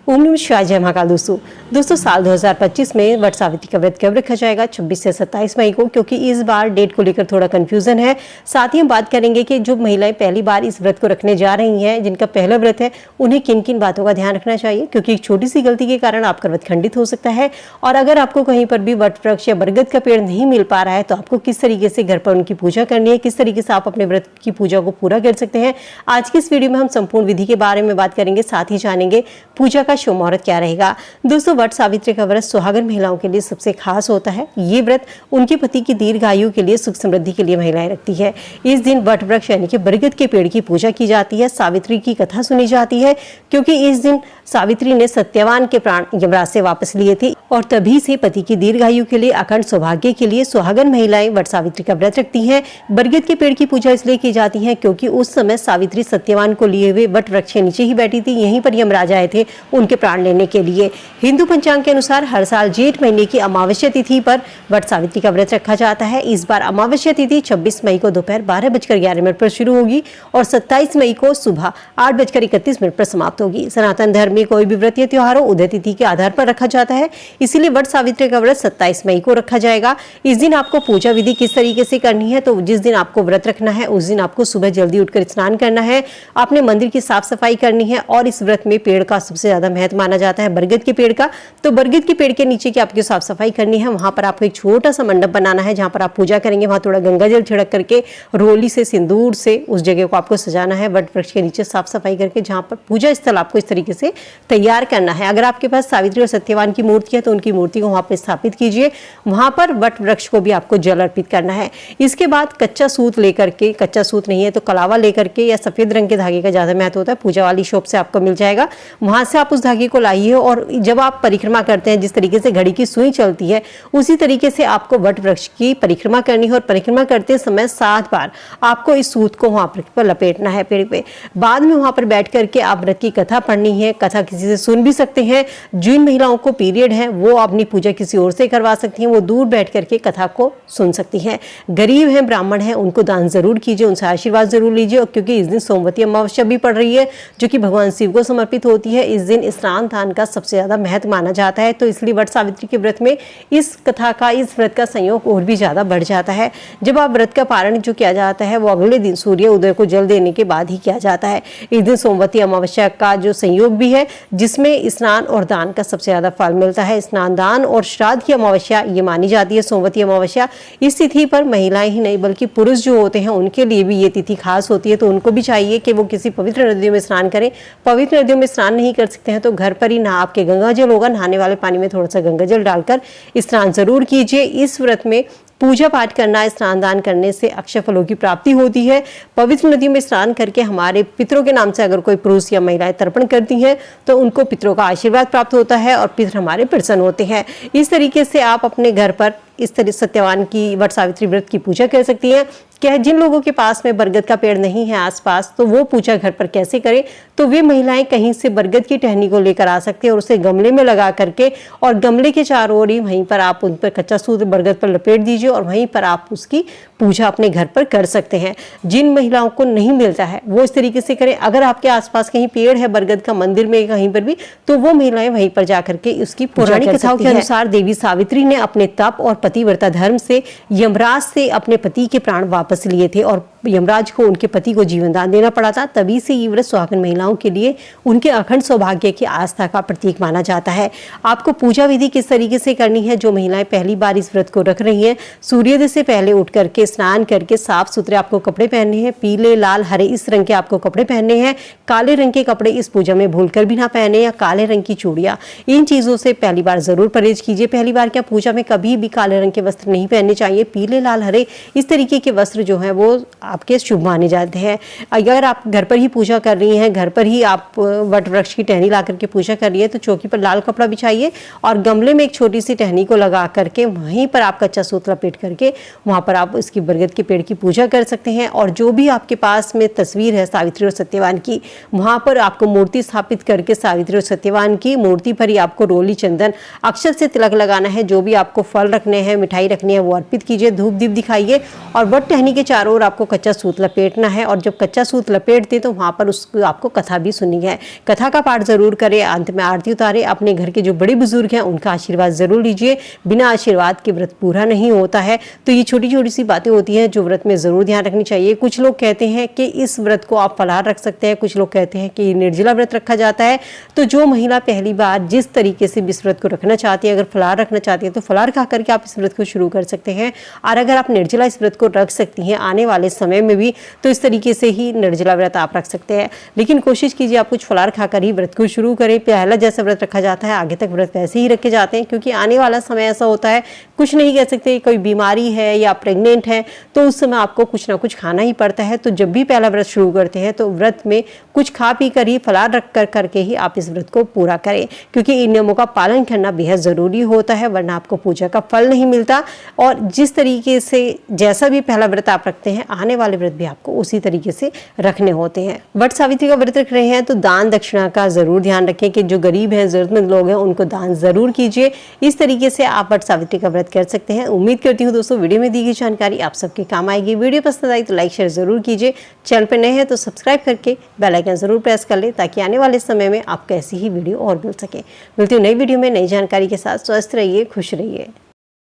ओम नमः शिवाय। जय महाकाल। दोस्तों साल 2025 में वट सावित्री का व्रत कब रखा जाएगा? 26 से 27 मई को, क्योंकि इस बार डेट को लेकर थोड़ा कंफ्यूजन है। साथ ही हम बात करेंगे कि जो महिलाएं पहली बार इस व्रत को रखने जा रही हैं, जिनका पहला व्रत है, उन्हें किन किन बातों का ध्यान रखना चाहिए, क्योंकि एक छोटी सी गलती के कारण आपका व्रत खंडित हो सकता है। और अगर आपको कहीं पर भी वट वृक्ष या बरगद का पेड़ नहीं मिल पा रहा है, तो आपको किस तरीके से घर पर उनकी पूजा करनी है, किस तरीके से आप अपने व्रत की पूजा को पूरा कर सकते हैं। आज की इस वीडियो में हम संपूर्ण विधि के बारे में बात करेंगे, साथ ही जानेंगे पूजा का शुभ मुहूर्त क्या रहेगा। दोस्तों वट सावित्री का व्रत सुहागन महिलाओं के लिए सबसे खास होता है। ये व्रत उनके पति की दीर्घायु के लिए, सुख समृद्धि के लिए महिलाएं रखती है। इस दिन वट वृक्ष यानी कि बरगद के पेड़ की पूजा की जाती है। सावित्री की कथा सुनी जाती है, क्योंकि इस दिन सावित्री ने सत्यवान के प्राण यमराज से वापस लिए थे और तभी से पति की दीर्घायु के लिए, अखंड सौभाग्य के लिए सुहागन महिलाएं वट सावित्री का व्रत रखती हैं। बरगद के पेड़ की पूजा इसलिए की जाती है क्योंकि उस समय सावित्री सत्यवान को लिए हुए वट वृक्ष के नीचे ही बैठी थी। यहीं पर यमराज आए थे उनके प्राण लेने के लिए। हिंदू पंचांग के अनुसार हर साल जेठ महीने की अमावस्या तिथि पर वट सावित्री का व्रत रखा जाता है। इस बार अमावस्या तिथि 26 मई को दोपहर 12:11 पर शुरू होगी और 27 मई को सुबह 8:31 पर समाप्त होगी। सनातन धर्म में कोई भी व्रत या त्योहार उदय तिथि के आधार पर रखा जाता है, इसीलिए वट सावित्री का व्रत 27 मई को रखा जाएगा। इस दिन आपको पूजा विधि किस तरीके से करनी है, तो जिस दिन आपको व्रत रखना है उस दिन आपको सुबह जल्दी उठकर स्नान करना है, आपने मंदिर की साफ सफाई करनी है। और इस व्रत में पेड़ का सबसे ज्यादा महत्व माना जाता है, बरगद के पेड़ का। तो बरगद के पेड़ के नीचे की आपको साफ सफाई करनी है। वहां पर आपको एक छोटा सा मंडप बनाना है जहां पर आप पूजा करेंगे। वहां थोड़ा गंगा जल छिड़क करके रोली से, सिंदूर से उस जगह को आपको सजाना है। वट वृक्ष के नीचे साफ सफाई करके जहां पर पूजा स्थल आपको इस तरीके से तैयार करना है। अगर आपके पास सावित्री और सत्यवान की मूर्ति है तो उनकी मूर्ति को वहां पर स्थापित कीजिए। वहां पर वट वृक्ष को भी आपको जल अर्पित करना है। इसके बाद कच्चा सूत लेकर के, कच्चा सूत नहीं है तो कलावा लेकर के, या सफेद रंग के धागे का ज्यादा महत्व होता है, पूजा वाली शॉप से आपको मिल जाएगा। वहां से आप उस धागे को लाइए और जब आप परिक्रमा करते हैं, जिस तरीके से घड़ी की सुई चलती है उसी तरीके से आपको वट वृक्ष की परिक्रमा करनी है। और परिक्रमा करते समय 7 बार आपको इस सूत को वहां पर लपेटना है पेड़ पे। बाद में वहां पर बैठ करके आप व्रत की कथा पढ़नी है। कथा किसी से सुन भी सकते हैं। जिन महिलाओं को पीरियड है वो अपनी पूजा किसी और से करवा सकती हैं, वो दूर बैठ करके कथा को सुन सकती हैं। गरीब हैं, ब्राह्मण हैं, उनको दान जरूर कीजिए, उनसे आशीर्वाद जरूर लीजिए। और क्योंकि इस दिन सोमवती अमावस्या भी पड़ रही है जो कि भगवान शिव को समर्पित होती है, इस दिन स्नान दान का सबसे ज्यादा महत्व माना जाता है। तो इसलिए वट सावित्री के व्रत में इस कथा का, इस व्रत का संयोग और भी ज्यादा बढ़ जाता है। जब आप व्रत का पारण जो किया जाता है वो अगले दिन सूर्य उदय को जल देने के बाद ही किया जाता है। इस दिन सोमवती अमावस्या का जो संयोग भी है, जिसमें स्नान और दान का सबसे ज्यादा फल मिलता है। स्नान, दान और श्राद्ध की अमावस्या ये मानी जाती है सोमवती अमावस्या। इस तिथि पर महिलाएं ही नहीं बल्कि पुरुष जो होते हैं उनके लिए भी ये तिथि खास होती है। तो उनको भी चाहिए कि वो किसी पवित्र नदियों में स्नान करें। पवित्र नदियों में स्नान नहीं कर सकते हैं तो घर पर ही नहा, आपके गंगा जल होगा, नहाने वाले पानी में थोड़ा सा गंगा जल डालकर स्नान जरूर कीजिए। इस व्रत में पूजा पाठ करना, स्नान दान करने से अक्षय फलों की प्राप्ति होती है। पवित्र नदी में स्नान करके हमारे पितरों के नाम से अगर कोई पुरुष या महिलाएं तर्पण करती हैं तो उनको पितरों का आशीर्वाद प्राप्त होता है और पितर हमारे प्रसन्न होते हैं। इस तरीके से आप अपने घर पर इस तरह सत्यवान की, वट सावित्री व्रत की पूजा कर सकती हैं। क्या जिन लोगों के पास में बरगद का पेड़ नहीं है आसपास, तो वो पूजा घर पर कैसे करें? तो वे महिलाएं कहीं से बरगद की टहनी को लेकर आ सकते हैं और उसे गमले में लगा करके, और गमले के चारों ओर ही वहीं पर आप उन पर कच्चा सूत बरगद पर लपेट दीजिए और वहीं पर आप उसकी पूजा अपने घर पर कर सकते हैं। जिन महिलाओं को नहीं मिलता है वो इस तरीके से करें। अगर आपके आसपास कहीं पेड़ है बरगद का, मंदिर में कहीं पर भी, तो वो महिलाएं वहीं पर जाकर के उसकी पौराणिक कथाओं के अनुसार देवी सावित्री ने अपने तप और पतिव्रता धर्म से यमराज से अपने पति के प्राण वापस लिए थे और यमराज को उनके पति को जीवन दान देना पड़ा था। तभी से ये व्रत सुहागन महिलाओं के लिए उनके अखंड सौभाग्य की आस्था का प्रतीक माना जाता है। आपको पूजा विधि किस तरीके से करनी है? जो महिलाएं पहली बार इस व्रत को रख रही हैं, सूर्योदय से पहले उठ करके स्नान करके साफ सुथरे आपको कपड़े पहनने हैं। पीले, लाल, हरे इस रंग के आपको कपड़े पहनने हैं। काले रंग के कपड़े इस पूजा में भूलकर भी ना पहने, या काले रंग की चूड़ियां, इन चीजों से पहली बार जरूर परहेज कीजिए। पहली बार क्या, पूजा में कभी भी काले रंग के वस्त्र नहीं पहनने चाहिए। पीले, लाल, हरे इस तरीके के वस्त्र जो है वो आपके शुभ माने जाते हैं। अगर आप घर पर ही पूजा कर रही हैं, घर पर ही आप वट वृक्ष की टहनी ला करके पूजा कर रही है, तो चौकी पर लाल कपड़ा बिछाइए और गमले में एक छोटी सी टहनी को लगा करके वहीं पर आप कच्चा सूत लपेट करके वहां पर आप इसकी बरगद के पेड़ की पूजा कर सकते हैं। और जो भी आपके पास में तस्वीर है सावित्री और सत्यवान की, वहां पर आपको मूर्ति स्थापित करके सावित्री और सत्यवान की मूर्ति पर ही आपको रोली, चंदन, अक्षत से तिलक लगाना है। जो भी आपको फल रखने हैं, मिठाई रखनी है वो अर्पित कीजिए, धूप दीप दिखाइए और वट टहनी के चारों ओर आपको कच्चा कच्चा सूत लपेटना है, और जब कच्चा सूत लपेटते तो वहाँ पर उसको आपको कथा भी सुननी है। कथा का पाठ जरूर करें, अंत में आरती उतारे, अपने घर के जो बड़े बुजुर्ग हैं उनका आशीर्वाद जरूर लीजिए। बिना आशीर्वाद के व्रत पूरा नहीं होता है। तो ये छोटी छोटी सी बातें होती हैं जो व्रत में जरूर ध्यान रखनी चाहिए। कुछ लोग कहते हैं कि इस व्रत को आप फलाहार रख सकते हैं, कुछ लोग कहते हैं कि निर्जला व्रत रखा जाता है। तो जो महिला पहली बार जिस तरीके से इस व्रत को रखना चाहती है, अगर फलाहार रखना चाहती है तो फलाहार खा करके आप इस व्रत को शुरू कर सकते हैं। और अगर आप निर्जला इस व्रत को रख सकती हैं आने वाले समय में भी, तो इस तरीके से ही निर्जला व्रत आप रख सकते हैं। लेकिन कोशिश कीजिए आप कुछ फलाहार खाकर ही व्रत को शुरू करें। पहला जैसा व्रत रखा जाता है आगे तक व्रत वैसे ही रखे जाते हैं, क्योंकि आने वाला समय ऐसा होता है, कुछ नहीं कह सकते, कोई बीमारी है या प्रेग्नेंट है तो उस समय आपको कुछ ना कुछ खाना ही पड़ता है। तो जब भी पहला व्रत शुरू करते हैं तो व्रत में कुछ खा पी कर ही, फलाहार रख कर करके ही आप इस व्रत को पूरा करें, क्योंकि इन नियमों का पालन करना बेहद जरूरी होता है, वरना आपको पूजा का फल नहीं मिलता। और जिस तरीके से जैसा भी पहला व्रत आप रखते हैं, आने वाले व्रत भी आपको उसी तरीके से रखने होते हैं। वट सावित्री का व्रत रख रहे हैं तो दान दक्षिणा का जरूर ध्यान रखें कि जो गरीब हैं, जरूरतमंद लोग हैं, उनको दान जरूर कीजिए। इस तरीके से आप वट सावित्री का व्रत कर सकते हैं। उम्मीद करती हूँ दोस्तों वीडियो में दी गई जानकारी आप सबके काम आएगी। वीडियो पसंद आई तो लाइक शेयर जरूर कीजिए। चैनल पर नए हैं तो सब्सक्राइब करके बेल आइकन जरूर प्रेस कर ले, ताकि आने वाले समय में आपको ऐसी ही वीडियो और मिल सके। मिलती हूँ नई वीडियो में नई जानकारी के साथ। स्वस्थ रहिए, खुश रहिए।